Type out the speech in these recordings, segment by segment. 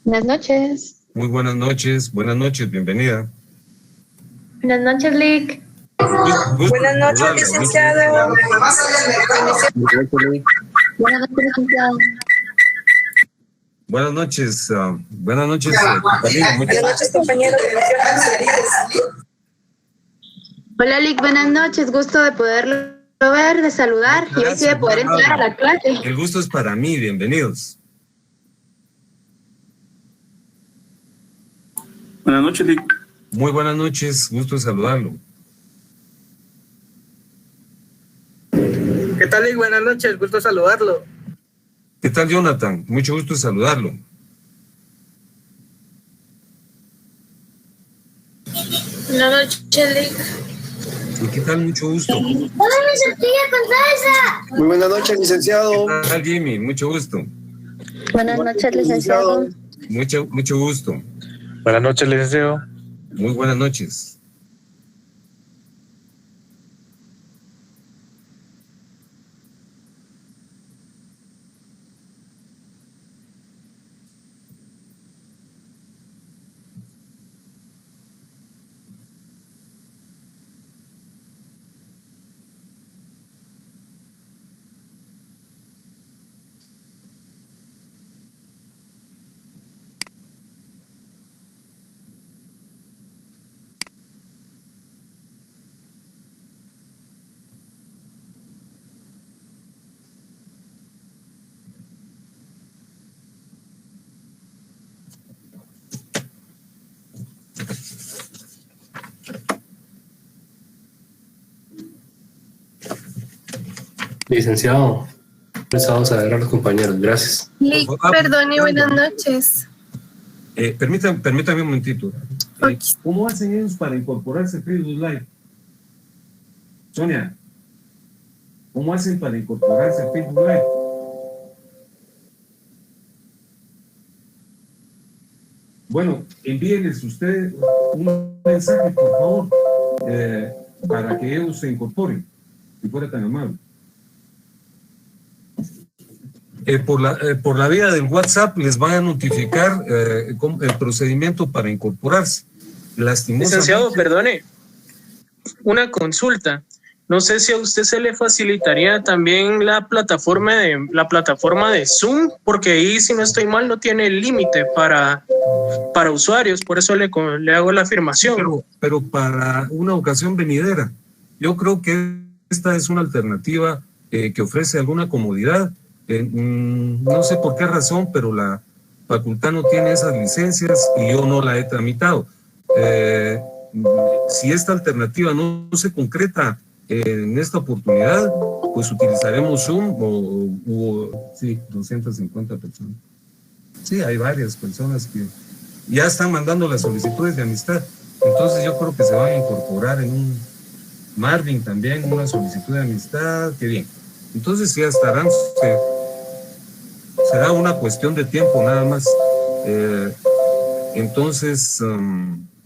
Buenas noches. Muy buenas noches, bienvenida. Buenas noches, Lick. Buenas noches, licenciado. Buenas noches, licenciado. Buenas noches, compañero. Buenas noches, compañeros. Hola, Lick, buenas noches. Gusto de poderlo ver, de saludar y hoy sí de poder entrar a la clase. El gusto es para mí, bienvenidos. Buenas noches, Lick. Muy buenas noches, gusto de saludarlo. ¿Qué tal, Lick? Buenas noches, gusto saludarlo. ¿Qué tal, Jonathan? Mucho gusto de saludarlo. Buenas noches, Lick. ¿Y qué tal? Mucho gusto. ¡Hola, mi tortilla con salsa! Muy buenas noches, licenciado. ¿Qué tal, Jimmy? Mucho gusto. Buenas noches, licenciado. Mucho gusto. Buenas noches, licenciado. Muy buenas noches. Licenciado, empezamos a ver a los compañeros, gracias. Lick, perdón y buenas noches. Permítame un momentito. Ok. ¿Cómo hacen ellos para incorporarse a Facebook Live? Sonia, ¿cómo hacen para incorporarse a Facebook Live? Bueno, envíenles ustedes un mensaje, por favor, para que ellos se incorporen, si fuera tan amable. Por la vía del WhatsApp les van a notificar el procedimiento para incorporarse. Lastimosamente. Licenciado, perdone. Una consulta. No sé si a usted se le facilitaría también la plataforma de Zoom, porque ahí, si no estoy mal, no tiene límite para usuarios, por eso le hago la afirmación. Pero para una ocasión venidera, yo creo que esta es una alternativa que ofrece alguna comodidad. No sé por qué razón, pero la facultad no tiene esas licencias y yo no la he tramitado. Si esta alternativa no se concreta en esta oportunidad, pues utilizaremos Zoom sí, 250 personas. Sí, hay varias personas que ya están mandando las solicitudes de amistad. Entonces yo creo que se van a incorporar en un Marvin también, una solicitud de amistad. Qué bien. Entonces ya estarán, será una cuestión de tiempo nada más. Entonces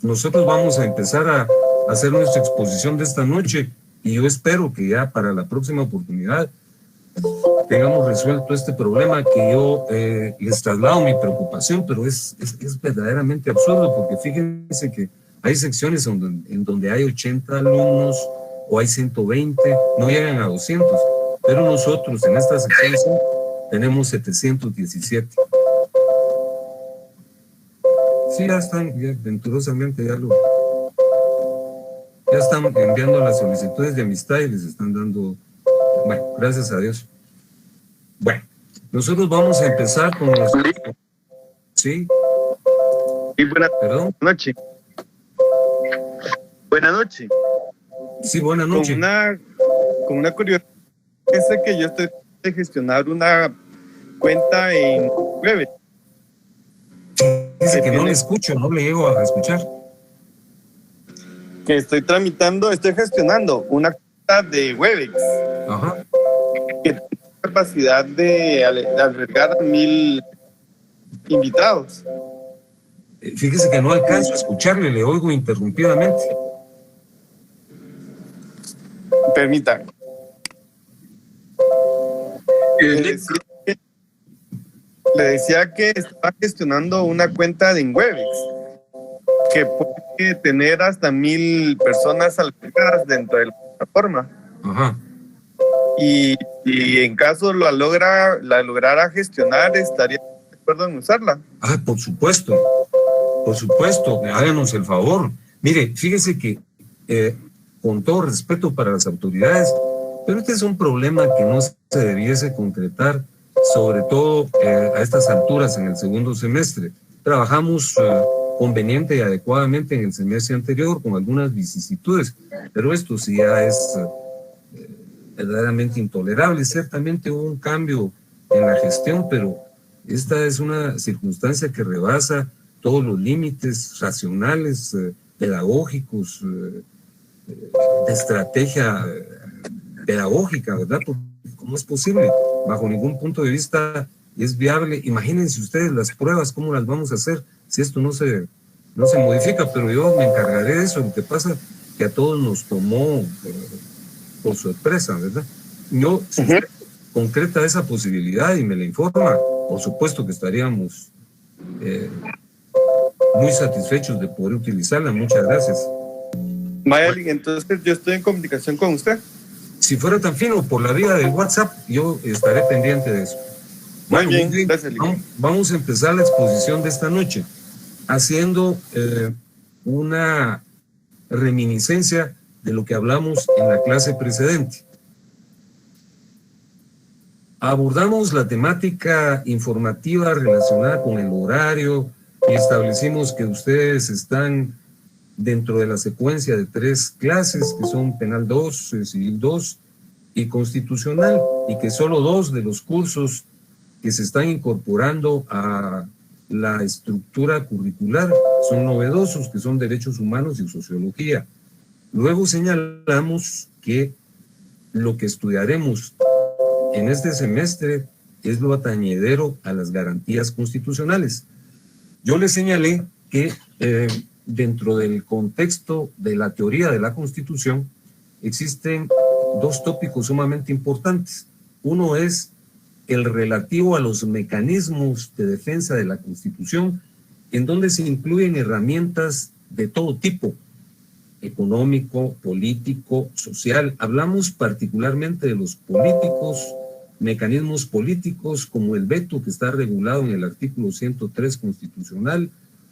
nosotros vamos a empezar a hacer nuestra exposición de esta noche y yo espero que ya para la próxima oportunidad tengamos resuelto este problema que yo les traslado mi preocupación, pero es verdaderamente absurdo porque fíjense que hay secciones en donde hay 80 alumnos o hay 120, no llegan a 200, pero nosotros en esta sección tenemos 717. Sí, ya están, ya venturosamente ya están enviando las solicitudes de amistad y les están dando, bueno, gracias a Dios. Bueno, nosotros vamos a empezar con los... ¿Sí? Sí, buenas noches. Buenas noches. Sí, buenas noches. Con una curiosidad, es que yo estoy de gestionar una cuenta en Webex. Dice que no le escucho, no le llego a escuchar. Que estoy gestionando una cuenta de Webex. Ajá. Que tiene capacidad de albergar 1000 invitados. Fíjese que no alcanzo a escucarle, le oigo interrumpidamente. Permítame. le decía que estaba gestionando una cuenta de Webex que puede tener hasta 1,000 personas albergadas dentro de la plataforma. Ajá. Y en caso la lograra gestionar, estaría de acuerdo en usarla. Ah, por supuesto, háganos el favor. Mire, fíjese que con todo respeto para las autoridades, pero este es un problema que no se debiese concretar, sobre todo a estas alturas en el segundo semestre. Trabajamos conveniente y adecuadamente en el semestre anterior con algunas vicisitudes, pero esto sí ya es verdaderamente intolerable. Ciertamente hubo un cambio en la gestión, pero esta es una circunstancia que rebasa todos los límites racionales, pedagógicos, de estrategia pedagógica, ¿verdad? Porque ¿cómo es posible? Bajo ningún punto de vista es viable. Imagínense ustedes las pruebas, ¿cómo las vamos a hacer si esto no se modifica? Pero yo me encargaré de eso. Lo que pasa que a todos nos tomó por sorpresa, ¿verdad? Yo, si usted concreta esa posibilidad y me la informa, por supuesto que estaríamos muy satisfechos de poder utilizarla. Muchas gracias. Mayali, entonces yo estoy en comunicación con usted. Si fuera tan fino por la vía del WhatsApp, yo estaré pendiente de eso. Muy bien, gracias. Vamos a empezar la exposición de esta noche haciendo una reminiscencia de lo que hablamos en la clase precedente. Abordamos la temática informativa relacionada con el horario y establecimos que ustedes están dentro de la secuencia de 3 clases, que son Penal 2, Civil 2 y Constitucional, y que solo 2 de los cursos que se están incorporando a la estructura curricular son novedosos, que son Derechos Humanos y Sociología. Luego señalamos que lo que estudiaremos en este semestre es lo atañedero a las garantías constitucionales. Yo les señalé que dentro del contexto de la teoría de la Constitución existen 2 tópicos sumamente importantes. Uno es el relativo a los mecanismos de defensa de la Constitución, en donde se incluyen herramientas de todo tipo, económico, político, social. Hablamos particularmente de los políticos, mecanismos políticos como el veto que está regulado en el artículo 103 constitucional,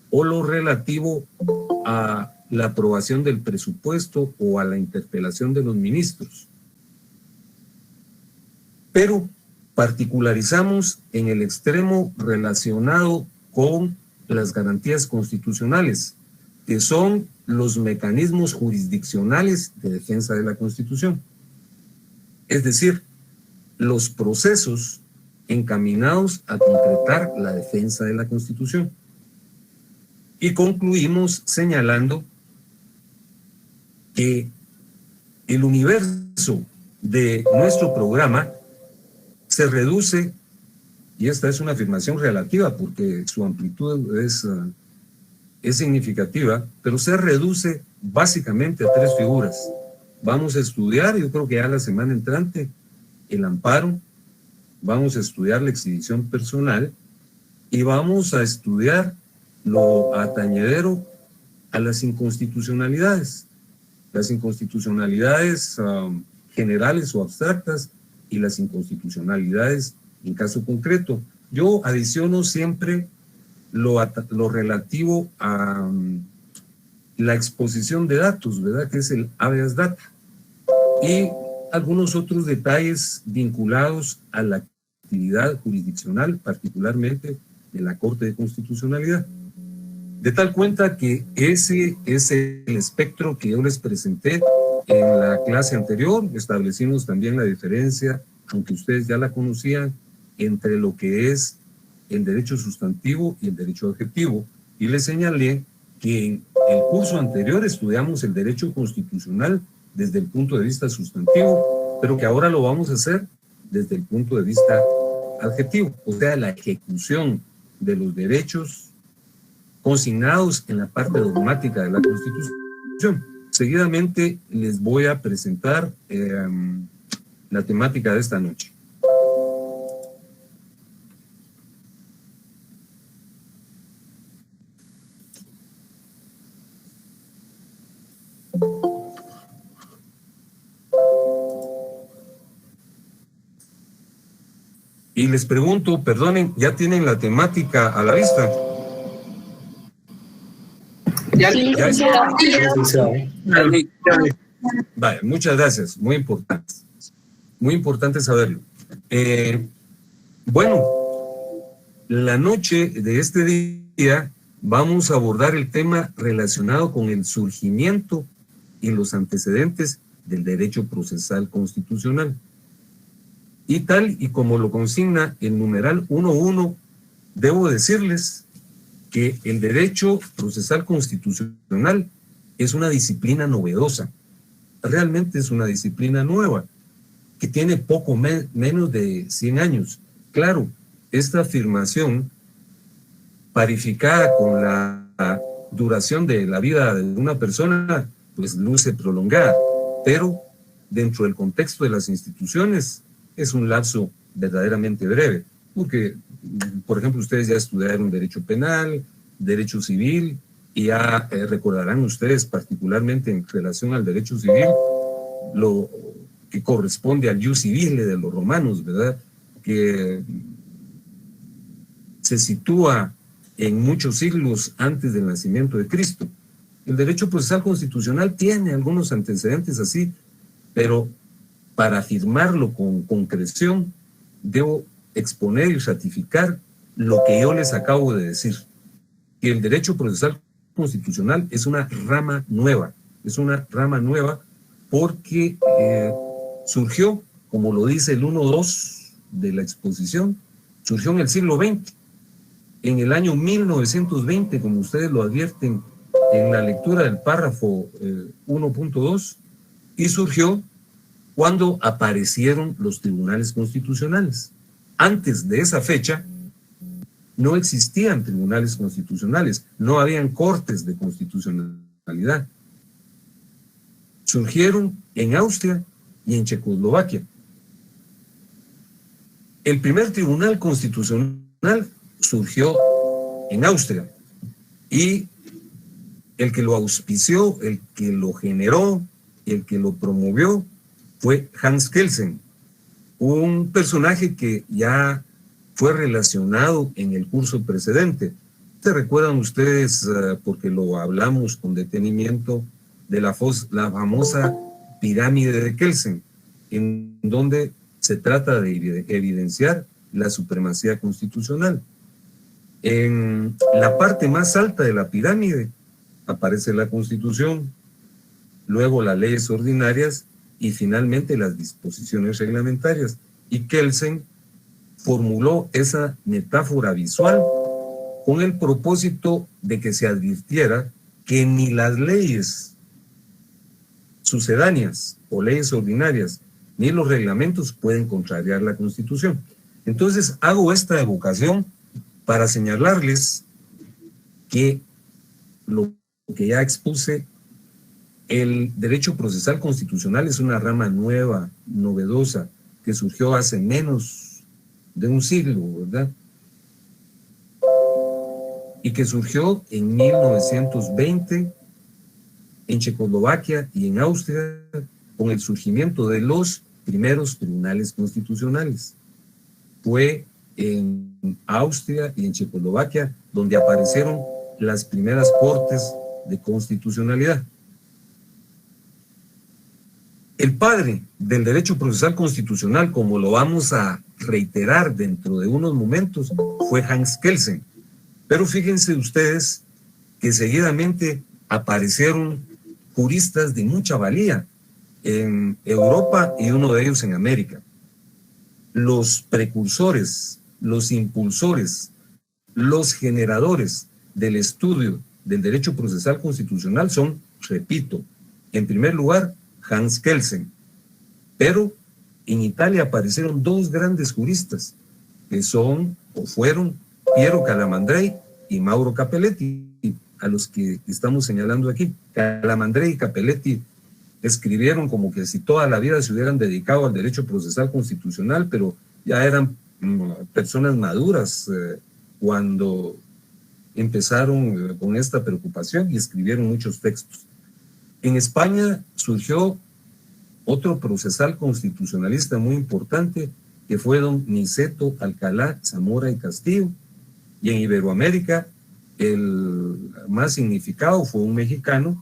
o lo relativo a la aprobación del presupuesto o a la interpelación de los ministros. Pero particularizamos en el extremo relacionado con las garantías constitucionales, que son los mecanismos jurisdiccionales de defensa de la Constitución. Es decir, los procesos encaminados a concretar la defensa de la Constitución. Y concluimos señalando que el universo de nuestro programa se reduce, y esta es una afirmación relativa porque su amplitud es significativa, pero se reduce básicamente a 3 figuras. Vamos a estudiar, yo creo que ya la semana entrante, el amparo, vamos a estudiar la exhibición personal y vamos a estudiar lo atañedero a las inconstitucionalidades. Las inconstitucionalidades generales o abstractas y las inconstitucionalidades en caso concreto. Yo adiciono siempre lo relativo a la exposición de datos, ¿verdad? Que es el habeas data. Y algunos otros detalles vinculados a la actividad jurisdiccional, particularmente de la Corte de Constitucionalidad. De tal cuenta que ese es el espectro que yo les presenté en la clase anterior. Establecimos también la diferencia, aunque ustedes ya la conocían, entre lo que es el derecho sustantivo y el derecho adjetivo. Y les señalé que en el curso anterior estudiamos el derecho constitucional desde el punto de vista sustantivo, pero que ahora lo vamos a hacer desde el punto de vista adjetivo, o sea, la ejecución de los derechos consignados en la parte dogmática de la Constitución. Seguidamente les voy a presentar la temática de esta noche. Y les pregunto, perdonen, ¿ya tienen la temática a la vista? Vale, muchas gracias, muy importante saberlo. Bueno, la noche de este día vamos a abordar el tema relacionado con el surgimiento y los antecedentes del derecho procesal constitucional. Y tal y como lo consigna el numeral 1.1, debo decirles que el derecho procesal constitucional es una disciplina novedosa. Realmente es una disciplina nueva, que tiene poco menos de 100 años. Claro, esta afirmación, parificada con la duración de la vida de una persona, pues luce prolongada, pero dentro del contexto de las instituciones es un lapso verdaderamente breve, porque, por ejemplo, ustedes ya estudiaron derecho penal, derecho civil, y ya recordarán ustedes particularmente en relación al derecho civil, lo que corresponde al ius civile de los romanos, ¿verdad?, que se sitúa en muchos siglos antes del nacimiento de Cristo. El derecho procesal constitucional tiene algunos antecedentes así, pero para afirmarlo con concreción, debo exponer y ratificar lo que yo les acabo de decir, que el derecho procesal constitucional es una rama nueva, porque surgió, como lo dice el 1.2 de la exposición, surgió en el siglo XX, en el año 1920, como ustedes lo advierten en la lectura del párrafo 1.2, y surgió cuando aparecieron los tribunales constitucionales. Antes de esa fecha, no existían tribunales constitucionales, no habían cortes de constitucionalidad. Surgieron en Austria y en Checoslovaquia. El primer tribunal constitucional surgió en Austria y el que lo auspició, el que lo generó, el que lo promovió fue Hans Kelsen, un personaje que ya fue relacionado en el curso precedente. ¿Se recuerdan ustedes, porque lo hablamos con detenimiento, de la famosa pirámide de Kelsen, en donde se trata de evidenciar la supremacía constitucional? En la parte más alta de la pirámide aparece la Constitución, luego las leyes ordinarias y finalmente las disposiciones reglamentarias. Y Kelsen formuló esa metáfora visual con el propósito de que se advirtiera que ni las leyes sucedáneas o leyes ordinarias ni los reglamentos pueden contrariar la Constitución. Entonces hago esta evocación para señalarles que lo que ya expuse, el derecho procesal constitucional es una rama nueva, novedosa, que surgió hace menos de un siglo, ¿verdad? Y que surgió en 1920 en Checoslovaquia y en Austria con el surgimiento de los primeros tribunales constitucionales. Fue en Austria y en Checoslovaquia donde aparecieron las primeras cortes de constitucionalidad. El padre del derecho procesal constitucional, como lo vamos a reiterar dentro de unos momentos, fue Hans Kelsen. Pero fíjense ustedes que seguidamente aparecieron juristas de mucha valía en Europa y uno de ellos en América. Los precursores, los impulsores, los generadores del estudio del derecho procesal constitucional son, repito, en primer lugar, Hans Kelsen. Pero en Italia aparecieron dos grandes juristas, que son o fueron Piero Calamandrei y Mauro Capelletti, a los que estamos señalando aquí. Calamandrei y Capelletti escribieron como que si toda la vida se hubieran dedicado al derecho procesal constitucional, pero ya eran personas maduras cuando empezaron con esta preocupación y escribieron muchos textos. En España surgió otro procesal constitucionalista muy importante, que fue don Niceto Alcalá Zamora y Castillo, y en Iberoamérica el más significado fue un mexicano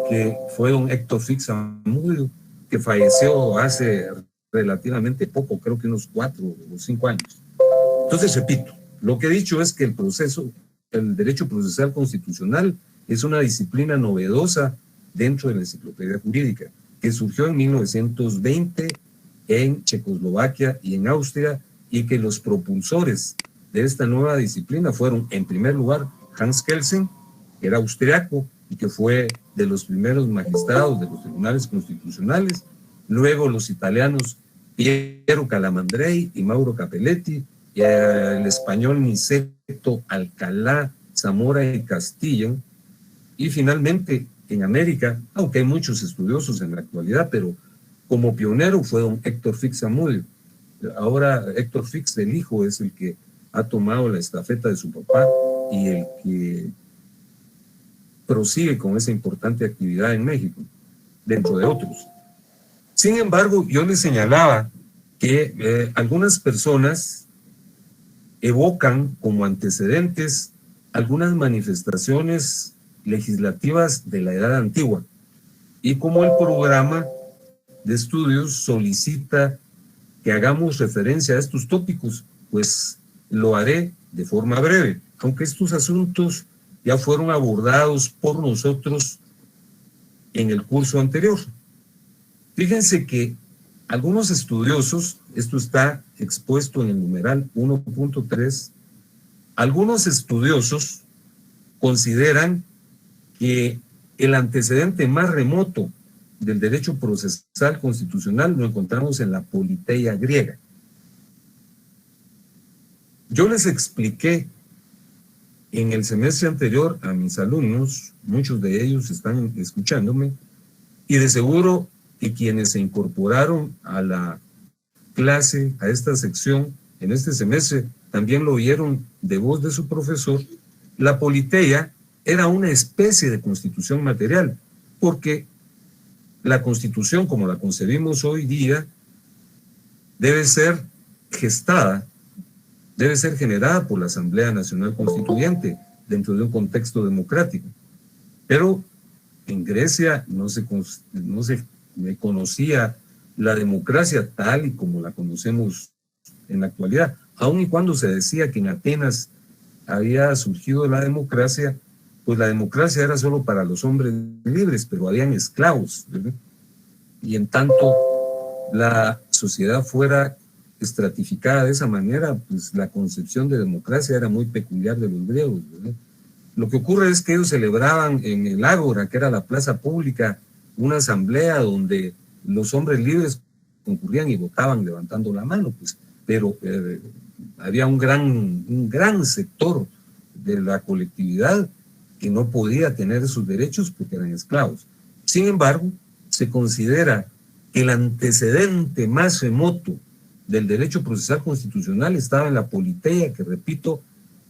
que fue don Héctor Fix Zamudio, que falleció hace relativamente poco, creo que unos 4 o 5 años. Entonces, repito, lo que he dicho es que el derecho procesal constitucional es una disciplina novedosa dentro de la enciclopedia jurídica, que surgió en 1920 en Checoslovaquia y en Austria, y que los propulsores de esta nueva disciplina fueron, en primer lugar, Hans Kelsen, que era austriaco y que fue de los primeros magistrados de los tribunales constitucionales, luego los italianos Piero Calamandrei y Mauro Capelletti, y el español Niceto Alcalá Zamora y Castillo, y finalmente en América, aunque hay muchos estudiosos en la actualidad, pero como pionero fue don Héctor Fix Zamudio. Ahora Héctor Fix, el hijo, es el que ha tomado la estafeta de su papá y el que prosigue con esa importante actividad en México, dentro de otros. Sin embargo, yo les señalaba que algunas personas evocan como antecedentes algunas manifestaciones legislativas de la Edad Antigua, y como el programa de estudios solicita que hagamos referencia a estos tópicos, pues lo haré de forma breve, aunque estos asuntos ya fueron abordados por nosotros en el curso anterior. Fíjense que algunos estudiosos, esto está expuesto en el numeral 1.3, algunos estudiosos consideran que el antecedente más remoto del derecho procesal constitucional lo encontramos en la Politeia griega. Yo les expliqué en el semestre anterior a mis alumnos, muchos de ellos están escuchándome, y de seguro que quienes se incorporaron a la clase, a esta sección, en este semestre, también lo oyeron de voz de su profesor. La Politeia era una especie de constitución material, porque la constitución, como la concebimos hoy día, debe ser gestada, debe ser generada por la Asamblea Nacional Constituyente dentro de un contexto democrático. Pero en Grecia no se conocía la democracia tal y como la conocemos en la actualidad. Aun y cuando se decía que en Atenas había surgido la democracia, pues la democracia era solo para los hombres libres, pero habían esclavos, ¿verdad? Y en tanto la sociedad fuera estratificada de esa manera, pues la concepción de democracia era muy peculiar de los griegos, ¿verdad? Lo que ocurre es que ellos celebraban en el Ágora, que era la plaza pública, una asamblea donde los hombres libres concurrían y votaban levantando la mano, pues, pero había un gran sector de la colectividad que no podía tener esos derechos porque eran esclavos. Sin embargo, se considera que el antecedente más remoto del derecho procesal constitucional estaba en la Politeia, que repito,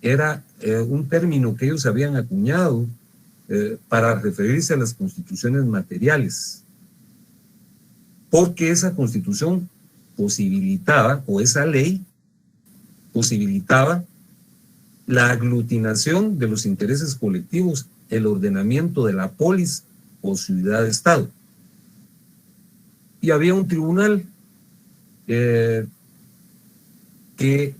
era un término que ellos habían acuñado para referirse a las constituciones materiales, porque esa constitución posibilitaba, o esa ley posibilitaba, la aglutinación de los intereses colectivos, el ordenamiento de la polis o ciudad-estado. Y había un tribunal que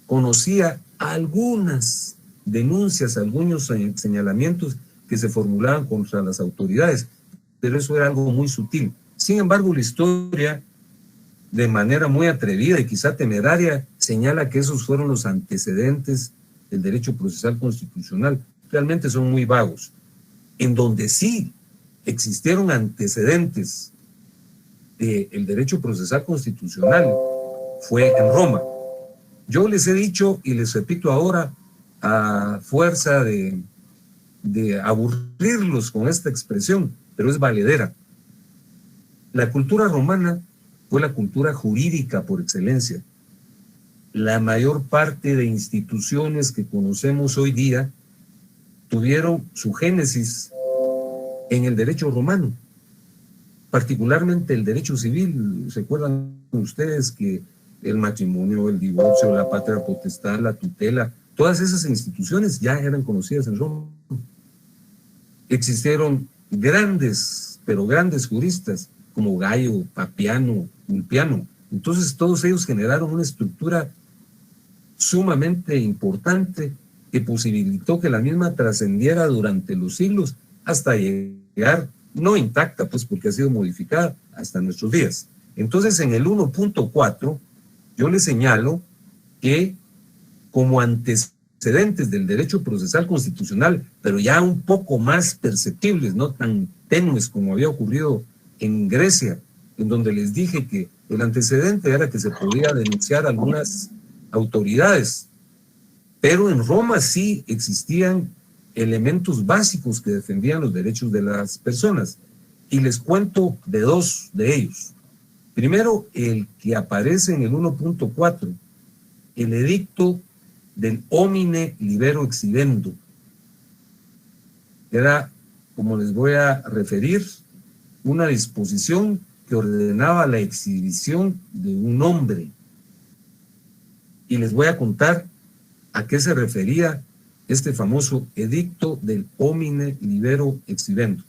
conocía algunas denuncias, algunos señalamientos que se formulaban contra las autoridades, pero eso era algo muy sutil. Sin embargo, la historia, de manera muy atrevida y quizá temeraria, señala que esos fueron los antecedentes del derecho procesal constitucional. Realmente son muy vagos. En donde sí existieron antecedentes del derecho procesal constitucional fue en Roma. Yo les he dicho y les repito ahora, a fuerza de aburrirlos con esta expresión, pero es valedera. La cultura romana fue la cultura jurídica por excelencia. La mayor parte de instituciones que conocemos hoy día tuvieron su génesis en el derecho romano, particularmente el derecho civil. ¿Recuerdan ustedes que el matrimonio, el divorcio, la patria potestad, la tutela, todas esas instituciones ya eran conocidas en Roma. Existieron grandes, pero grandes juristas como Gallo, Papiano, Ulpiano. Entonces todos ellos generaron una estructura sumamente importante que posibilitó que la misma trascendiera durante los siglos hasta llegar, no intacta, pues porque ha sido modificada hasta nuestros días. Entonces en el 1.4 yo le señalo que como antecedentes del derecho procesal constitucional, pero ya un poco más perceptibles, no tan tenues como había ocurrido en Grecia, en donde les dije que el antecedente era que se podía denunciar a algunas autoridades, pero en Roma sí existían elementos básicos que defendían los derechos de las personas. Y les cuento de dos de ellos. Primero, el que aparece en el 1.4, el edicto del homine libero exhibendo. Era, como les voy a referir, una disposición que ordenaba la exhibición de un hombre. Y les voy a contar a qué se refería este famoso edicto del homine libero exhibendo.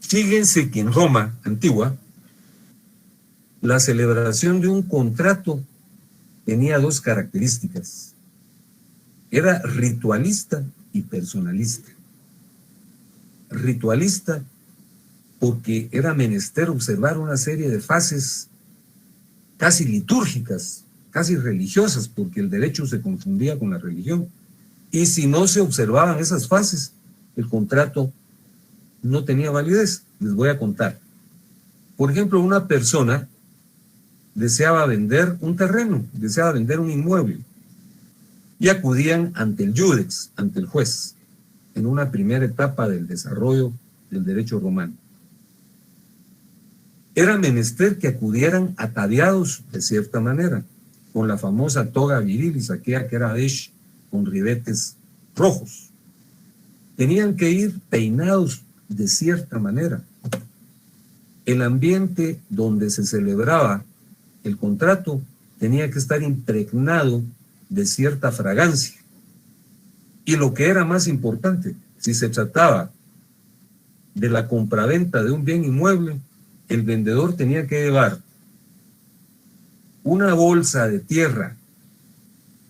Fíjense que en Roma antigua, la celebración de un contrato tenía dos características. Era ritualista y personalista. Ritualista porque era menester observar una serie de fases casi litúrgicas, casi religiosas, porque el derecho se confundía con la religión. Y si no se observaban esas fases, el contrato no tenía validez. Les voy a contar. Por ejemplo, una persona deseaba vender un terreno, deseaba vender un inmueble, y acudían ante el iudex, ante el juez, en una primera etapa del desarrollo del derecho romano. Era menester que acudieran ataviados de cierta manera, con la famosa toga virilis, aquella que era desh, con ribetes rojos. Tenían que ir peinados de cierta manera. El ambiente donde se celebraba el contrato tenía que estar impregnado de cierta fragancia. Y lo que era más importante, si se trataba de la compraventa de un bien inmueble, el vendedor tenía que llevar una bolsa de tierra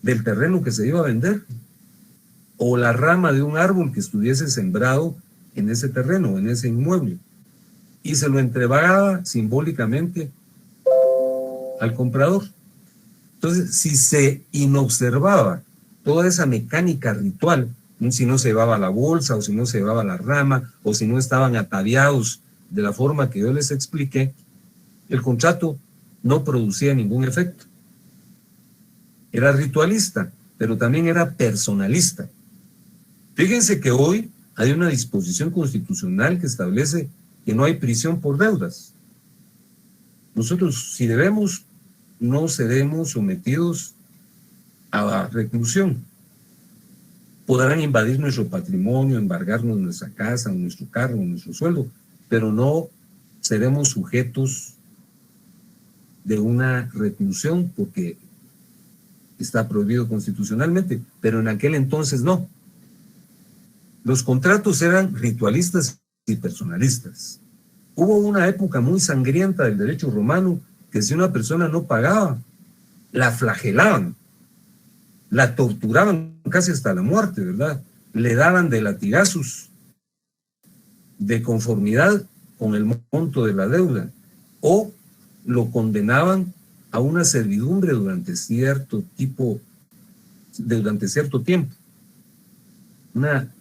del terreno que se iba a vender o la rama de un árbol que estuviese sembrado en ese terreno, en ese inmueble, y se lo entregaba simbólicamente al comprador. Entonces, si se inobservaba toda esa mecánica ritual, si no se llevaba la bolsa, o si no se llevaba la rama, o si no estaban ataviados de la forma que yo les expliqué, el contrato no producía ningún efecto. Era ritualista, pero también era personalista. Fíjense que hoy hay una disposición constitucional que establece que no hay prisión por deudas. Nosotros, si debemos, no seremos sometidos a reclusión. Podrán invadir nuestro patrimonio, embargarnos nuestra casa, nuestro carro, nuestro sueldo, pero no seremos sujetos de una reclusión porque está prohibido constitucionalmente, pero en aquel entonces no. Los contratos eran ritualistas y personalistas. Hubo una época muy sangrienta del derecho romano que si una persona no pagaba, la flagelaban, la torturaban casi hasta la muerte, ¿verdad? Le daban de latigazos de conformidad con el monto de la deuda o lo condenaban a una servidumbre durante cierto tiempo.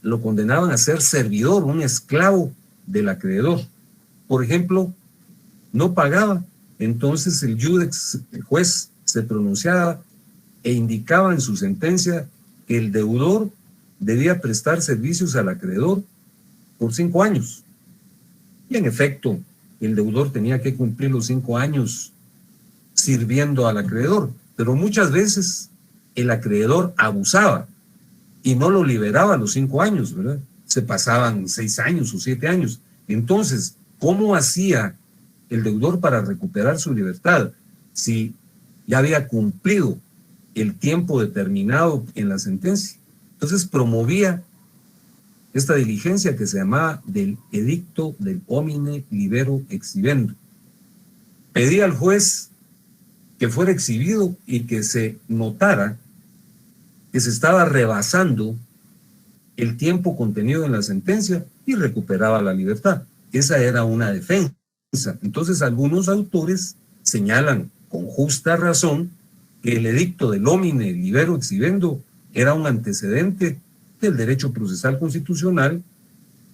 Lo condenaban a ser servidor, un esclavo del acreedor. Por ejemplo, no pagaba, entonces el iudex, el juez, se pronunciaba e indicaba en su sentencia que el deudor debía prestar servicios al acreedor por 5 años. Y en efecto, el deudor tenía que cumplir los 5 años sirviendo al acreedor, pero muchas veces el acreedor abusaba y no lo liberaba a los 5 años, ¿verdad? Se pasaban 6 años o 7 años. Entonces, ¿cómo hacía el deudor para recuperar su libertad? Si ya había cumplido el tiempo determinado en la sentencia. Entonces promovía esta diligencia que se llamaba del edicto del homine libero exhibendo. Pedía al juez que fuera exhibido y que se notara que se estaba rebasando el tiempo contenido en la sentencia y recuperaba la libertad. Esa era una defensa. Entonces algunos autores señalan con justa razón que el edicto del homine libero exhibendo era un antecedente del derecho procesal constitucional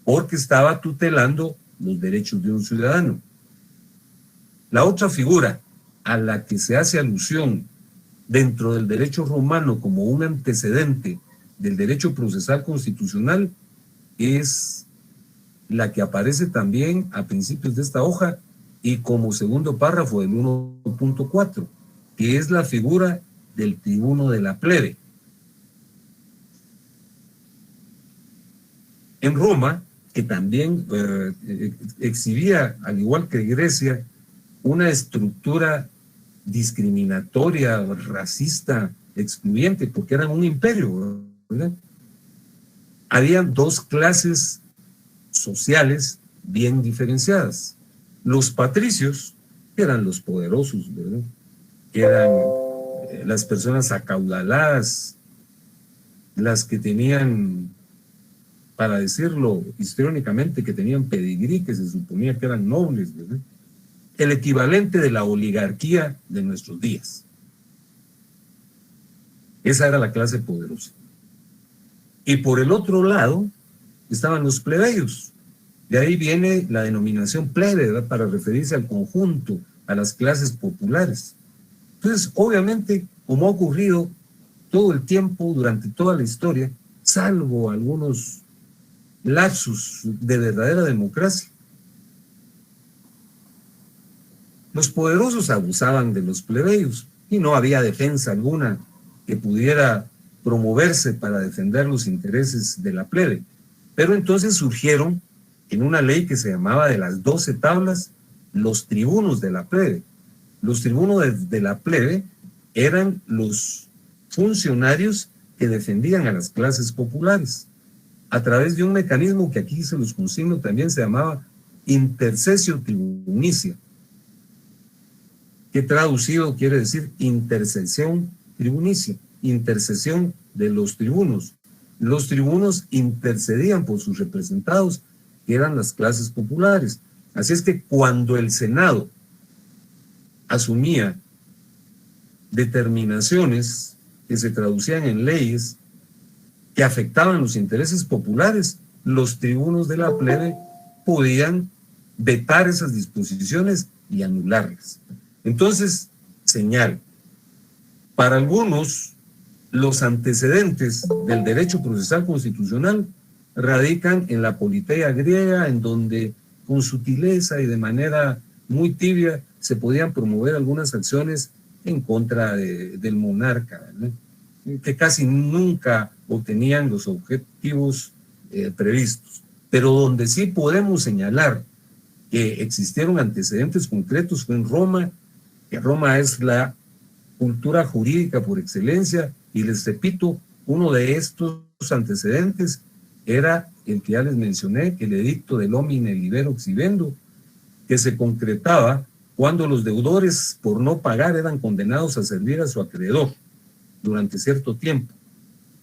porque estaba tutelando los derechos de un ciudadano. La otra figura a la que se hace alusión dentro del derecho romano como un antecedente del derecho procesal constitucional es la que aparece también a principios de esta hoja y como segundo párrafo del 1.4, que es la figura del tribuno de la plebe. En Roma, que también exhibía, al igual que Grecia, una estructura discriminatoria, racista, excluyente, porque eran un imperio, ¿verdad? Habían dos clases sociales bien diferenciadas. Los patricios, que eran los poderosos, ¿verdad? Eran las personas acaudaladas, las que tenían, para decirlo histriónicamente, que tenían pedigrí, que se suponía que eran nobles, ¿verdad? El equivalente de la oligarquía de nuestros días. Esa era la clase poderosa. Y por el otro lado estaban los plebeyos. De ahí viene la denominación plebe, ¿verdad? Para referirse al conjunto, a las clases populares. Entonces, obviamente, como ha ocurrido todo el tiempo, durante toda la historia, salvo algunos lapsus de verdadera democracia, los poderosos abusaban de los plebeyos y no había defensa alguna que pudiera promoverse para defender los intereses de la plebe. Pero entonces surgieron en una ley que se llamaba de las 12 tablas los tribunos de la plebe. Los tribunos de la plebe eran los funcionarios que defendían a las clases populares a través de un mecanismo que aquí se los consigno también se llamaba intercesio tribunicia, que traducido quiere decir intercesión tribunicia, intercesión de los tribunos. Los tribunos intercedían por sus representados, que eran las clases populares. Así es que cuando el Senado asumía determinaciones que se traducían en leyes que afectaban los intereses populares, los tribunos de la plebe podían vetar esas disposiciones y anularlas. Entonces, señal, para algunos, los antecedentes del derecho procesal constitucional radican en la politeia griega, en donde con sutileza y de manera muy tibia se podían promover algunas acciones en contra del monarca, ¿no? Que casi nunca obtenían los objetivos previstos. Pero donde sí podemos señalar que existieron antecedentes concretos fue en Roma, que Roma es la cultura jurídica por excelencia, y les repito, uno de estos antecedentes era el que ya les mencioné, el edicto del homine libero exhibendo, que se concretaba cuando los deudores por no pagar eran condenados a servir a su acreedor durante cierto tiempo.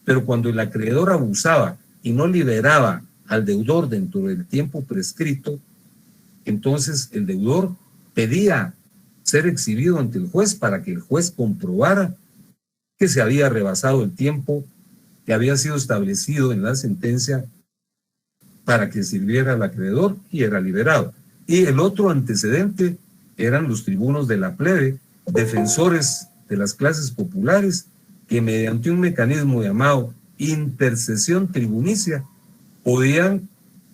Pero cuando el acreedor abusaba y no liberaba al deudor dentro del tiempo prescrito, entonces el deudor pedía ser exhibido ante el juez para que el juez comprobara que se había rebasado el tiempo que había sido establecido en la sentencia para que sirviera al acreedor y era liberado. Y el otro antecedente eran los tribunos de la plebe, defensores de las clases populares, que mediante un mecanismo llamado intercesión tribunicia podían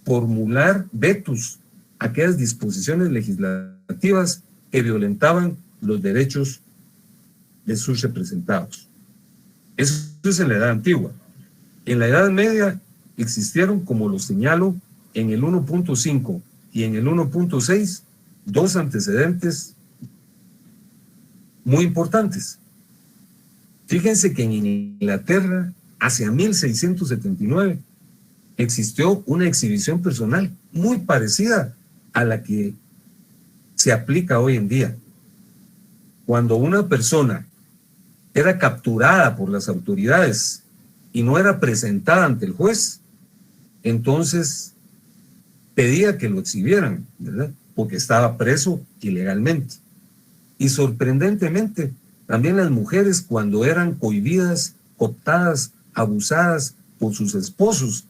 formular vetos a aquellas disposiciones legislativas que violentaban los derechos de sus representados. Eso es en la Edad Antigua. En la Edad Media existieron, como lo señalo, en el 1.5 y en el 1.6, dos antecedentes muy importantes. Fíjense que en Inglaterra, hacia 1679, existió una exhibición personal muy parecida a la que se aplica hoy en día. Cuando una persona era capturada por las autoridades y no era presentada ante el juez, entonces pedía que lo exhibieran, ¿verdad? Porque estaba preso ilegalmente. Y sorprendentemente, también las mujeres, cuando eran cohibidas, cooptadas, abusadas por sus esposos,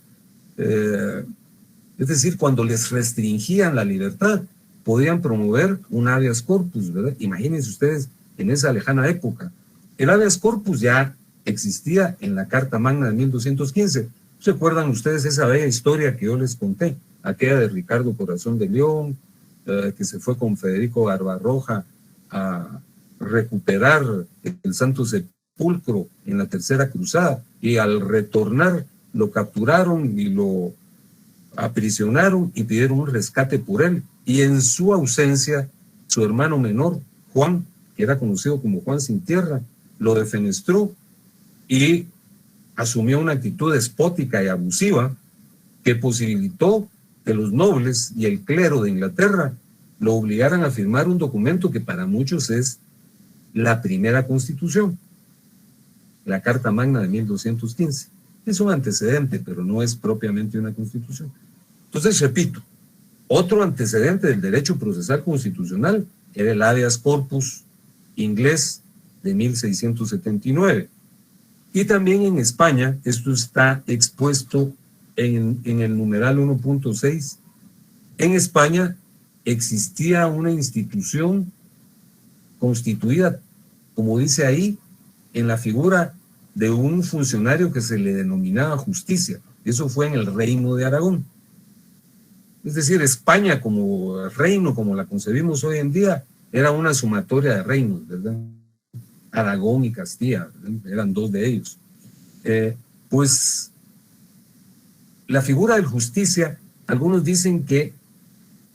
es decir, cuando les restringían la libertad, podían promover un habeas corpus, ¿verdad? Imagínense ustedes en esa lejana época. El habeas corpus ya existía en la Carta Magna de 1215. ¿Se acuerdan ustedes esa bella historia que yo les conté? Aquella de Ricardo Corazón de León, que se fue con Federico Barbarroja a recuperar el Santo Sepulcro en la Tercera Cruzada, y al retornar lo capturaron y lo aprisionaron y pidieron un rescate por él, y en su ausencia su hermano menor, Juan, que era conocido como Juan Sin Tierra, lo defenestró y asumió una actitud despótica y abusiva que posibilitó que los nobles y el clero de Inglaterra lo obligaran a firmar un documento que para muchos es la primera constitución, la Carta Magna de 1215. Es un antecedente, pero no es propiamente una constitución. Entonces, repito, otro antecedente del derecho procesal constitucional era el habeas corpus inglés de 1679. Y también en España, esto está expuesto en el numeral 1.6, en España existía una institución constituida, como dice ahí, en la figura de un funcionario que se le denominaba justicia. Eso fue en el Reino de Aragón. Es decir, España como reino, como la concebimos hoy en día, era una sumatoria de reinos, ¿verdad? Aragón y Castilla, ¿verdad? Eran dos de ellos. Pues la figura del justicia, algunos dicen que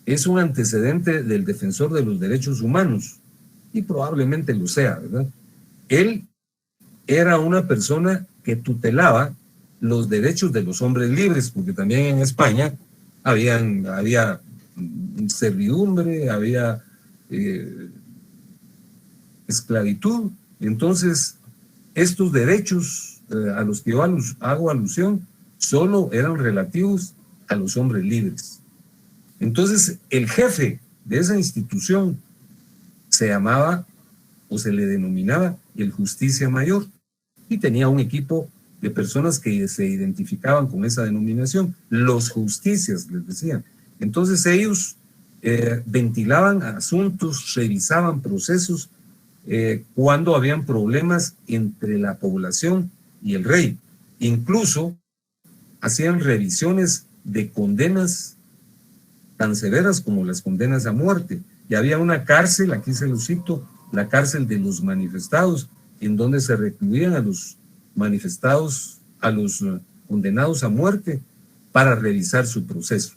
es un antecedente del defensor de los derechos humanos, y probablemente lo sea, ¿verdad? Él era una persona que tutelaba los derechos de los hombres libres, porque también en España había servidumbre, había esclavitud. Entonces, estos derechos a los que yo hago alusión solo eran relativos a los hombres libres. Entonces, el jefe de esa institución se llamaba o se le denominaba el Justicia Mayor, y tenía un equipo de personas que se identificaban con esa denominación, los justicias, les decían. Entonces ellos ventilaban asuntos, revisaban procesos cuando habían problemas entre la población y el rey. Incluso hacían revisiones de condenas tan severas como las condenas a muerte. Y había una cárcel, aquí se lo cito, la cárcel de los manifestados, en donde se recluían a los manifestados, a los condenados a muerte, para revisar su proceso.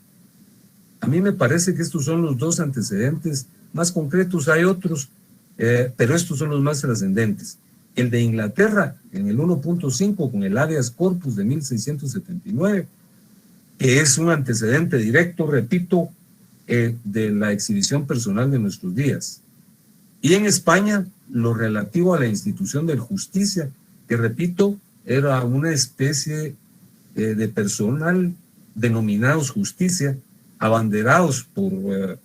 A mí me parece que estos son los dos antecedentes más concretos. Hay otros, pero estos son los más trascendentes. El de Inglaterra, en el 1.5, con el habeas corpus de 1679, que es un antecedente directo, repito, de la exhibición personal de nuestros días. Y en España, lo relativo a la institución del justicia, que repito, era una especie de personal denominados justicia, abanderados por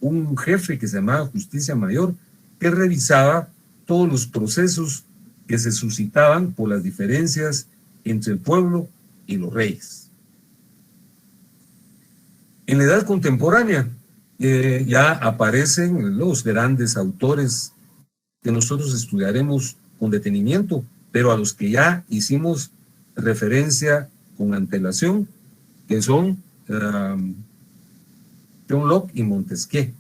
un jefe que se llamaba Justicia Mayor, que revisaba todos los procesos que se suscitaban por las diferencias entre el pueblo y los reyes. En la edad contemporánea ya aparecen los grandes autores que nosotros estudiaremos con detenimiento, pero a los que ya hicimos referencia con antelación, que son John Locke y Montesquieu.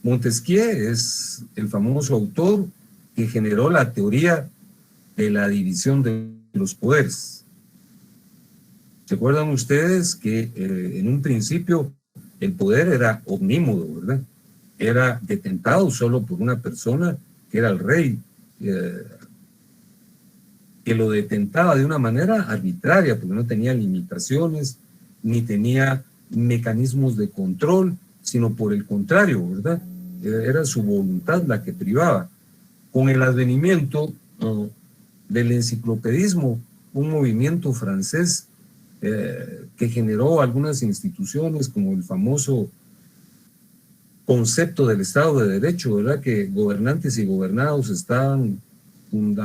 Montesquieu es el famoso autor que generó la teoría de la división de los poderes. ¿Se acuerdan ustedes que en un principio el poder era omnímodo, ¿verdad? Era detentado solo por una persona que era el rey, que lo detentaba de una manera arbitraria, porque no tenía limitaciones, ni tenía mecanismos de control, sino por el contrario, ¿verdad? Era su voluntad la que privaba. Con el advenimiento del enciclopedismo, un movimiento francés que generó algunas instituciones, como el famoso concepto del Estado de Derecho, ¿verdad? Que gobernantes y gobernados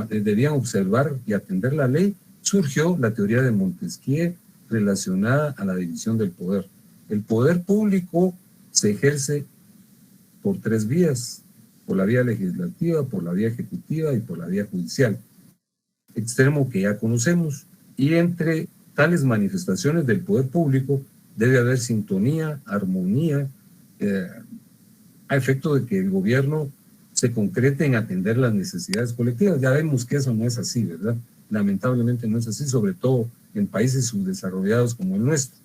debían observar y atender la ley, surgió la teoría de Montesquieu relacionada a la división del poder. El poder público se ejerce por 3 vías, por la vía legislativa, por la vía ejecutiva y por la vía judicial, extremo que ya conocemos, y entre tales manifestaciones del poder público debe haber sintonía, armonía, a efecto de que el gobierno se concrete en atender las necesidades colectivas. Ya vemos que eso no es así, ¿verdad? Lamentablemente no es así, sobre todo en países subdesarrollados como el nuestro.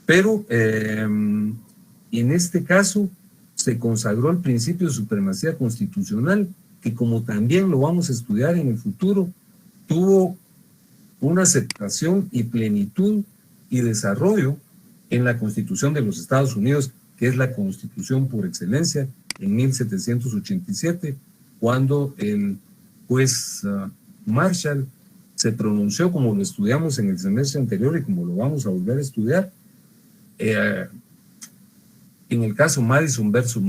Pero en este caso se consagró el principio de supremacía constitucional, que como también lo vamos a estudiar en el futuro, tuvo una aceptación y plenitud y desarrollo en la Constitución de los Estados Unidos, que es la Constitución por excelencia, en 1787, cuando el juez Marshall se pronunció, como lo estudiamos en el semestre anterior y como lo vamos a volver a estudiar, en el caso Madison versus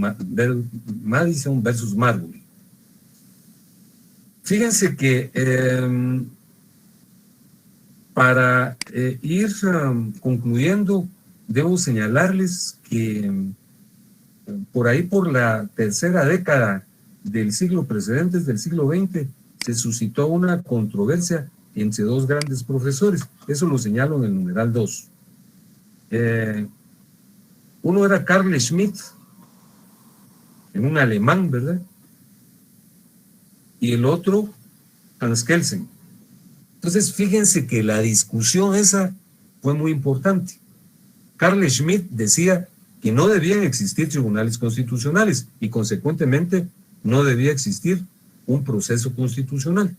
Marbury. Fíjense que para ir concluyendo, debo señalarles que por ahí, por la tercera década del siglo precedente, del siglo XX, se suscitó una controversia entre 2 grandes profesores. Eso lo señalo en el numeral 2. Uno era Carl Schmitt, en un alemán, ¿verdad? Y el otro, Hans Kelsen. Entonces, fíjense que la discusión esa fue muy importante. Carl Schmitt decía que no debían existir tribunales constitucionales y, consecuentemente, no debía existir un proceso constitucional,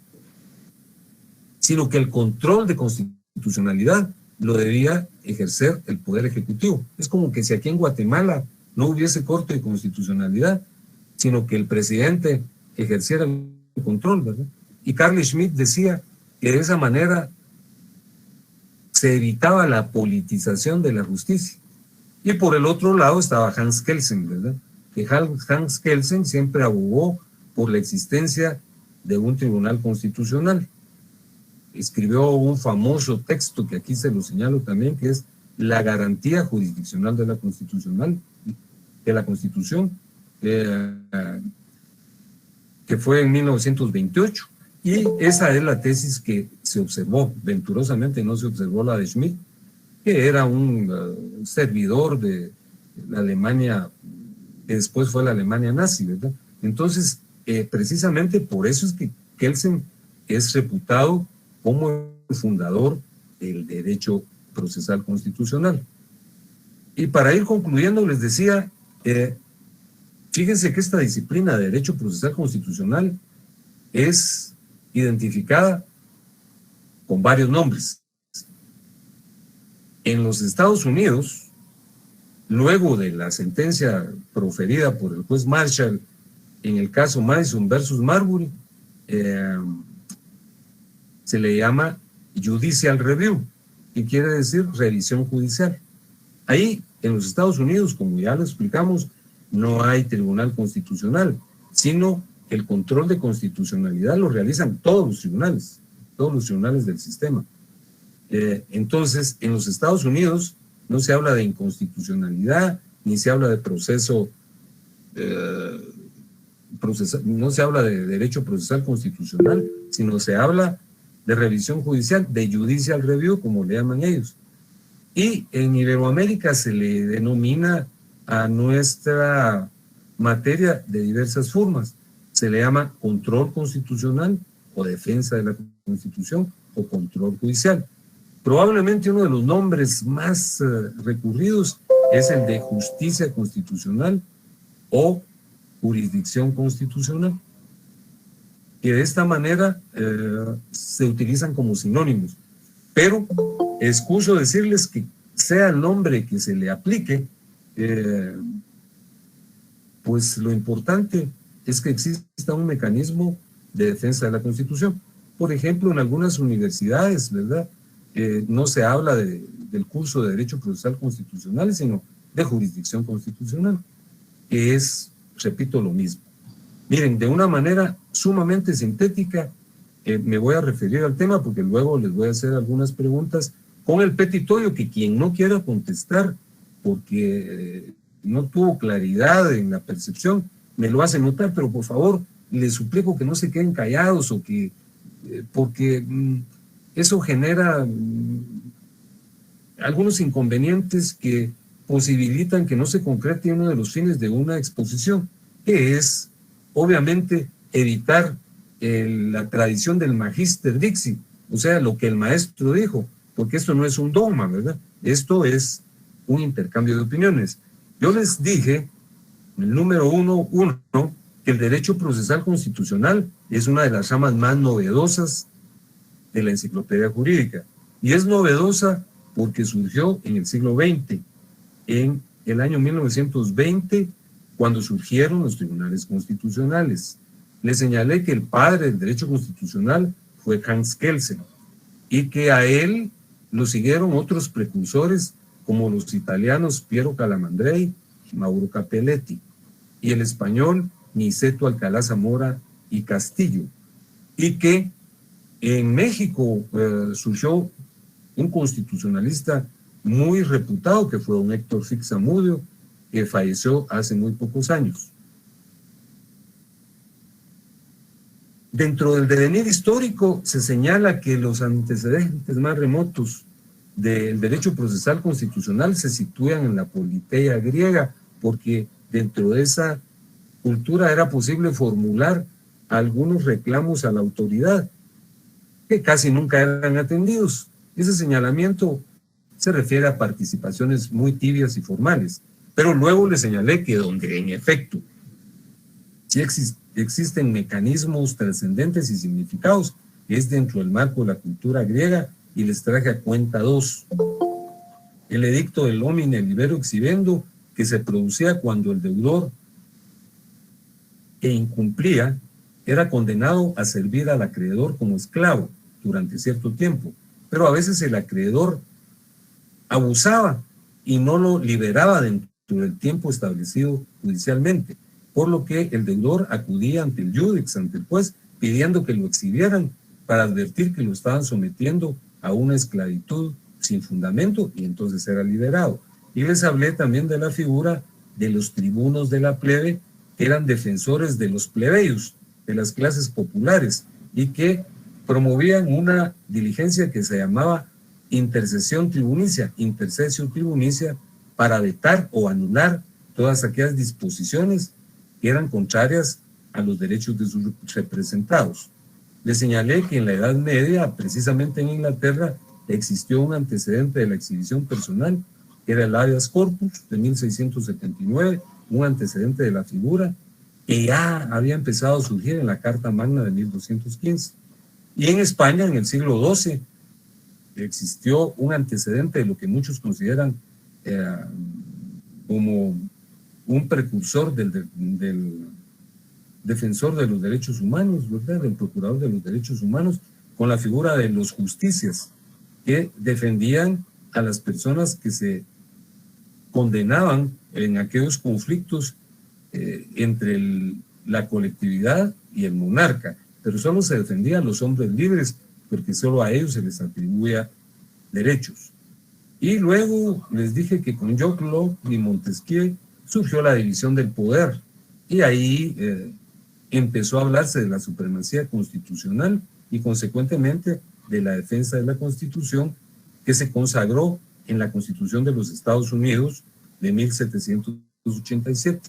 sino que el control de constitucionalidad lo debía ejercer el Poder Ejecutivo. Es como que si aquí en Guatemala no hubiese corte de constitucionalidad, sino que el presidente ejerciera el control, ¿verdad? Y Carl Schmitt decía que de esa manera se evitaba la politización de la justicia. Y por el otro lado estaba Hans Kelsen, ¿verdad? Que Hans Kelsen siempre abogó por la existencia de un tribunal constitucional. Escribió un famoso texto que aquí se lo señalo también, que es La garantía jurisdiccional de la Constitución, que fue en 1928. Y esa es la tesis que se observó. Venturosamente no se observó la de Schmitt, que era un servidor de la Alemania, que después fue la Alemania nazi, ¿verdad? Entonces, precisamente por eso es que Kelsen es reputado como el fundador del derecho procesal constitucional. Y para ir concluyendo, les decía, fíjense que esta disciplina de derecho procesal constitucional es identificada con varios nombres. En los Estados Unidos, luego de la sentencia proferida por el juez Marshall en el caso Madison versus Marbury, se le llama Judicial Review, que quiere decir revisión judicial. Ahí, en los Estados Unidos, como ya lo explicamos, no hay tribunal constitucional, sino el control de constitucionalidad lo realizan todos los tribunales del sistema. Entonces, en los Estados Unidos no se habla de inconstitucionalidad, ni se habla de proceso, no se habla de derecho procesal constitucional, sino se habla de revisión judicial, de judicial review, como le llaman ellos. Y en Iberoamérica se le denomina a nuestra materia de diversas formas. Se le llama control constitucional o defensa de la Constitución o control judicial. Probablemente uno de los nombres más recurridos es el de justicia constitucional o jurisdicción constitucional. que de esta manera se utilizan como sinónimos. Pero excuso decirles que sea el nombre que se le aplique, pues lo importante es que exista un mecanismo de defensa de la Constitución. Por ejemplo, en algunas universidades, ¿verdad? No se habla del curso de Derecho Procesal Constitucional, sino de Jurisdicción Constitucional, que es, repito, lo mismo. Miren, de una manera sumamente sintética, me voy a referir al tema porque luego les voy a hacer algunas preguntas con el petitorio que quien no quiera contestar porque no tuvo claridad en la percepción, me lo hace notar, pero por favor, les suplico que no se queden callados o que, porque eso genera algunos inconvenientes que posibilitan que no se concrete uno de los fines de una exposición, que es, obviamente, evitar la tradición del magister dixi, o sea, lo que el maestro dijo, porque esto no es un dogma, ¿verdad? Esto es un intercambio de opiniones. Yo les dije, el número uno, que el derecho procesal constitucional es una de las ramas más novedosas de la enciclopedia jurídica. Y es novedosa porque surgió en el siglo XX, en el año 1920, cuando surgieron los tribunales constitucionales. Les señalé que el padre del derecho constitucional fue Hans Kelsen y que a él lo siguieron otros precursores como los italianos Piero Calamandrei, Mauro Capelletti, y el español Niceto Alcalá Zamora y Castillo, y que en México surgió un constitucionalista muy reputado que fue don Héctor Fix Zamudio, que falleció hace muy pocos años. Dentro del devenir histórico se señala que los antecedentes más remotos del derecho procesal constitucional se sitúan en la politeia griega, porque dentro de esa cultura era posible formular algunos reclamos a la autoridad que casi nunca eran atendidos. Ese señalamiento se refiere a participaciones muy tibias y formales, pero luego le señalé que donde en efecto sí existen mecanismos trascendentes y significados es dentro del marco de la cultura griega, y les traje a cuenta dos. El edicto del homine libero exhibendo, que se producía cuando el deudor que incumplía era condenado a servir al acreedor como esclavo durante cierto tiempo, pero a veces el acreedor abusaba y no lo liberaba dentro del tiempo establecido judicialmente, por lo que el deudor acudía ante el judex, ante el juez, pidiendo que lo exhibieran para advertir que lo estaban sometiendo a una esclavitud sin fundamento, y entonces era liberado. Y les hablé también de la figura de los tribunos de la plebe, que eran defensores de los plebeyos, de las clases populares, y que promovían una diligencia que se llamaba intercesio tribunicia, para vetar o anular todas aquellas disposiciones que eran contrarias a los derechos de sus representados. Les señalé que en la Edad Media, precisamente en Inglaterra, existió un antecedente de la exhibición personal, que era el habeas corpus de 1679, un antecedente de la figura que ya había empezado a surgir en la Carta Magna de 1215. Y en España, en el siglo XII, existió un antecedente de lo que muchos consideran como un precursor del defensor de los derechos humanos, ¿verdad? Del procurador de los derechos humanos, con la figura de los justicias, que defendían a las personas que se condenaban en aquellos conflictos entre la colectividad y el monarca, pero solo se defendían los hombres libres, porque solo a ellos se les atribuía derechos. Y luego les dije que con Joc Locke y Montesquieu surgió la división del poder, y ahí empezó a hablarse de la supremacía constitucional y consecuentemente de la defensa de la Constitución, que se consagró en la Constitución de los Estados Unidos de 1787.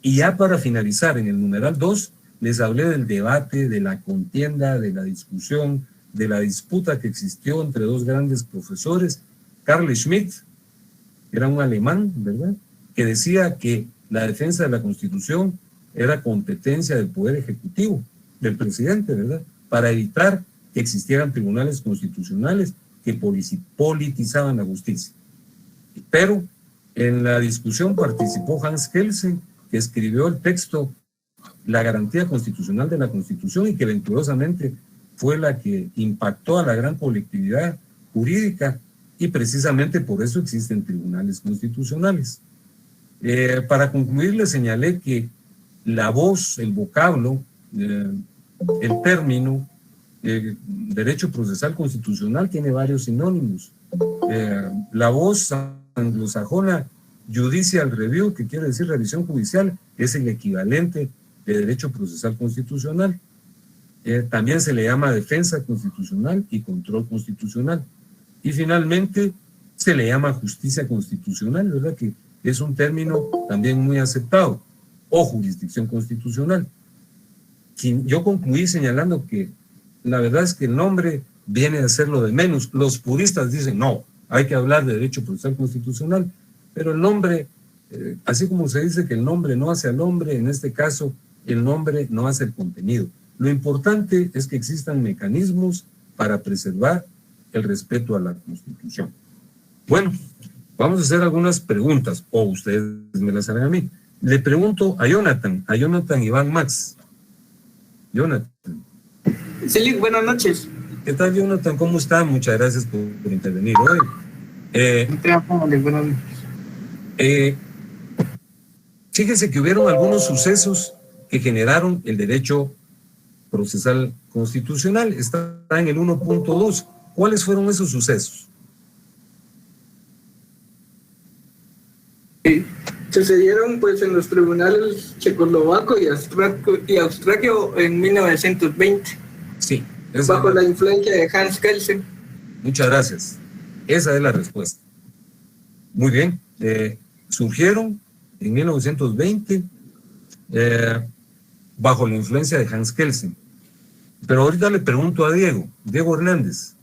Y ya para finalizar, en el numeral 2, les hablé del debate, de la contienda, de la discusión, de la disputa que existió entre dos grandes profesores. Carl Schmitt, que era un alemán, ¿verdad?, que decía que la defensa de la Constitución era competencia del Poder Ejecutivo, del presidente, ¿verdad? Para evitar que existieran tribunales constitucionales que politizaban la justicia. Pero en la discusión participó Hans Kelsen, que escribió el texto La garantía constitucional de la Constitución y que venturosamente fue la que impactó a la gran colectividad jurídica y precisamente por eso existen tribunales constitucionales. Para concluir, le señalé que la voz, el vocablo, el término derecho procesal constitucional tiene varios sinónimos. La voz anglosajona judicial review, que quiere decir revisión judicial, es el equivalente de derecho procesal constitucional. También se le llama defensa constitucional y control constitucional. Y finalmente se le llama justicia constitucional, ¿verdad? Que es un término también muy aceptado, o jurisdicción constitucional. Yo concluí señalando que la verdad es que el nombre viene a ser lo de menos. Los puristas dicen, no, hay que hablar de derecho procesal constitucional, pero el nombre, así como se dice que el nombre no hace al hombre, en este caso el nombre no hace el contenido. Lo importante es que existan mecanismos para preservar el respeto a la Constitución. Bueno, vamos a hacer algunas preguntas, o ustedes me las harán a mí. Le pregunto a Jonathan Iván Max. Jonathan. Celic, buenas noches. ¿Qué tal, Jonathan? ¿Cómo está? Muchas gracias por intervenir hoy. Buenas noches. Fíjese que hubieron algunos sucesos que generaron el derecho procesal constitucional. Está en el 1.2. ¿Cuáles fueron esos sucesos? Sí, sucedieron pues en los tribunales checoslovaco y austriaco en 1920. Sí. Bajo la influencia de Hans Kelsen. Muchas gracias. Esa es la respuesta. Muy bien. Surgieron en 1920 bajo la influencia de Hans Kelsen. Pero ahorita le pregunto a Diego Hernández.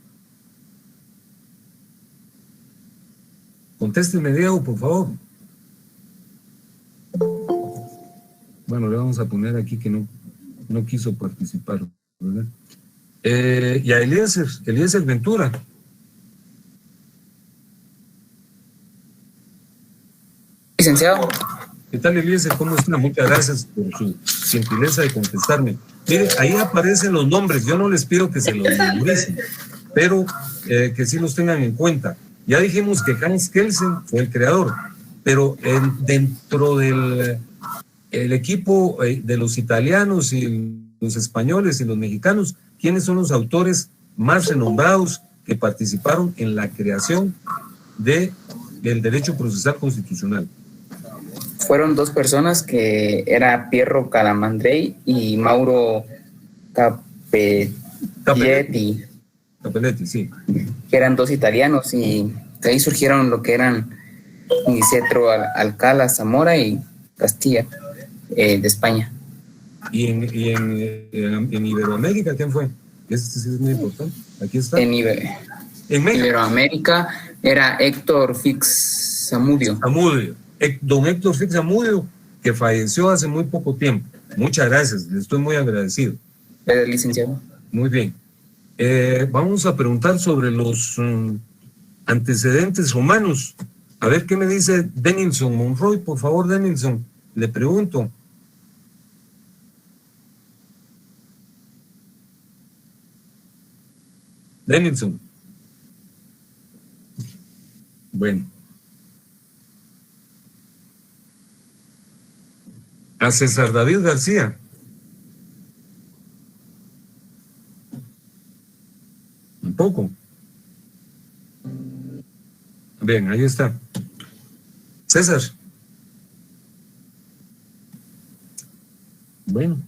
Contésteme, Diego, por favor. Bueno, le vamos a poner aquí que no quiso participar, ¿verdad? Y a Eliezer Ventura. Licenciado. ¿Qué tal, Eliezer? ¿Cómo está? Muchas gracias por su gentileza de contestarme. Mire, ahí aparecen los nombres. Yo no les pido que se los memoricen, pero que sí los tengan en cuenta. Ya dijimos que Hans Kelsen fue el creador, pero dentro del equipo de los italianos y los españoles y los mexicanos, ¿quiénes son los autores más renombrados que participaron en la creación del derecho procesal constitucional? Fueron dos personas, que era Piero Calamandrei y Mauro Capelletti. Capelletti, sí. Que eran dos italianos, y de ahí surgieron lo que eran Nicetro Alcalá Zamora y Castilla, de España. ¿Y en Iberoamérica quién fue? Este sí es muy importante. Aquí está. En Iberoamérica era Héctor Fix Zamudio. Don Héctor Fix Zamudio, que falleció hace muy poco tiempo. Muchas gracias, le estoy muy agradecido. Licenciado. Muy bien. Vamos a preguntar sobre los antecedentes romanos. A ver qué me dice Denilson Monroy. Por favor, Denilson, le pregunto. Denilson. Bueno. A César David García. Un poco. Bien, ahí está. César. Bueno.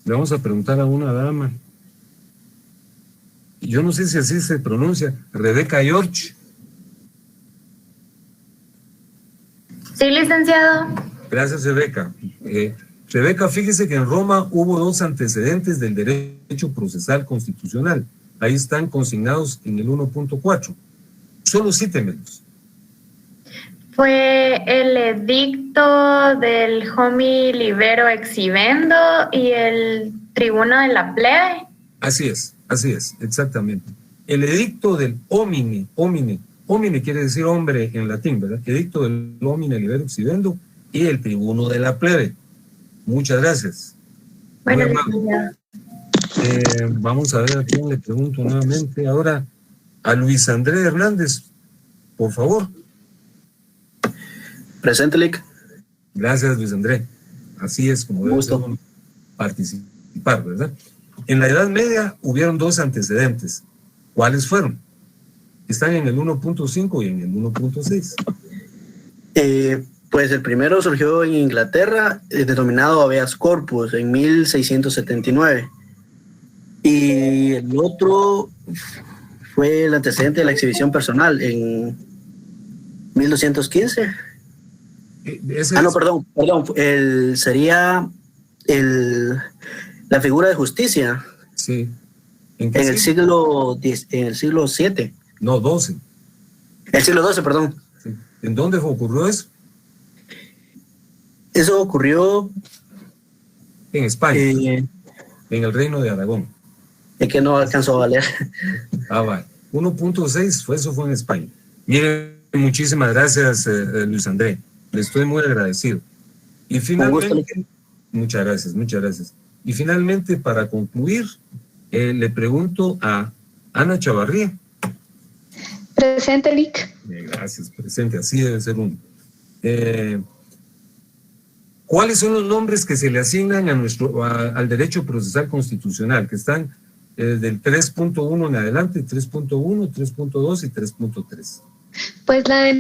Le vamos a preguntar a una dama. Yo no sé si así se pronuncia. Rebeca George. Sí, licenciado. Gracias, Rebeca. Rebeca, fíjese que en Roma hubo dos antecedentes del derecho procesal constitucional. Ahí están consignados en el 1.4. Solo cítemelos. Fue el edicto del homini libero exhibendo y el tribuno de la plebe. Así es, exactamente. El edicto del homini quiere decir hombre en latín, ¿verdad? Edicto del homini libero exhibendo y el tribuno de la plebe. Muchas gracias. Bueno, vamos a ver a quién le pregunto nuevamente. Ahora a Luis Andrés Hernández, por favor. Presente, Lic. Gracias, Luis Andrés. Así es como debe ser participar, ¿verdad? En la Edad Media hubieron dos antecedentes. ¿Cuáles fueron? Están en el 1.5 y en el 1.6. Pues el primero surgió en Inglaterra, denominado habeas corpus, en 1679. Y el otro fue el antecedente de la exhibición personal en 1215. Perdón. Sería la figura de justicia. Sí. En el siglo VII. No, 12. El siglo XII, perdón. Sí. ¿En dónde ocurrió eso? Eso ocurrió en España, en el Reino de Aragón. Es que no alcanzó a leer. Vale. 1.6 eso fue en España. Mire, muchísimas gracias, Luis Andrés. Le estoy muy agradecido. Y finalmente, muchas gracias. Y finalmente, para concluir, le pregunto a Ana Chavarría. Presente, Lic. Gracias, presente. Así debe ser uno. ¿Cuáles son los nombres que se le asignan al derecho procesal constitucional, que están del 3.1 en adelante, 3.1, 3.2 y 3.3? Pues la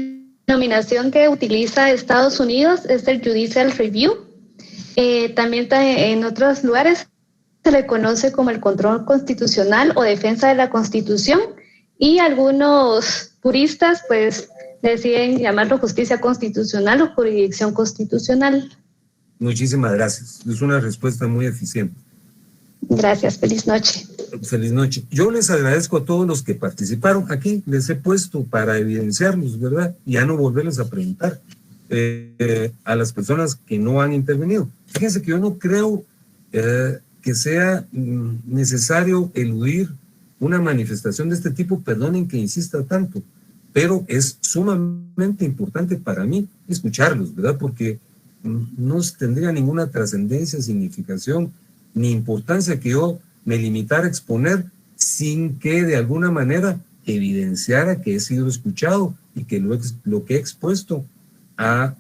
denominación que utiliza Estados Unidos es el Judicial Review. También en otros lugares se le conoce como el control constitucional o defensa de la Constitución, y algunos juristas pues deciden llamarlo justicia constitucional o jurisdicción constitucional. Muchísimas gracias. Es una respuesta muy eficiente. Gracias. Feliz noche. Feliz noche. Yo les agradezco a todos los que participaron aquí. Les he puesto para evidenciarlos, ¿verdad? Y ya no volverles a preguntar a las personas que no han intervenido. Fíjense que yo no creo que sea necesario eludir una manifestación de este tipo. Perdonen que insista tanto, pero es sumamente importante para mí escucharlos, ¿verdad? Porque no tendría ninguna trascendencia, significación ni importancia que yo me limitara a exponer sin que de alguna manera evidenciara que he sido escuchado y que lo que he expuesto ha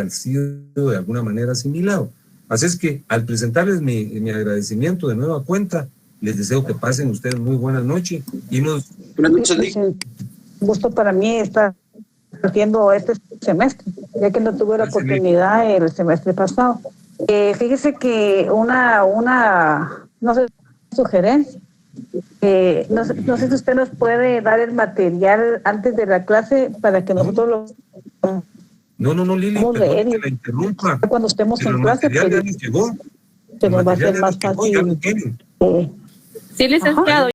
sido de alguna manera asimilado. Así es que al presentarles mi agradecimiento de nueva cuenta, les deseo que pasen ustedes muy buena noche y nos... Buenas noches. Un gusto para mí estar haciendo este semestre, ya que no tuve la oportunidad el semestre pasado. Fíjese que no sé, sugerencia. No sé si usted nos puede dar el material antes de la clase para que nosotros lo... No, Lili, perdón que la interrumpa. Cuando estemos en clase, pues, se nos va a hacer más fácil. Sí, licenciado.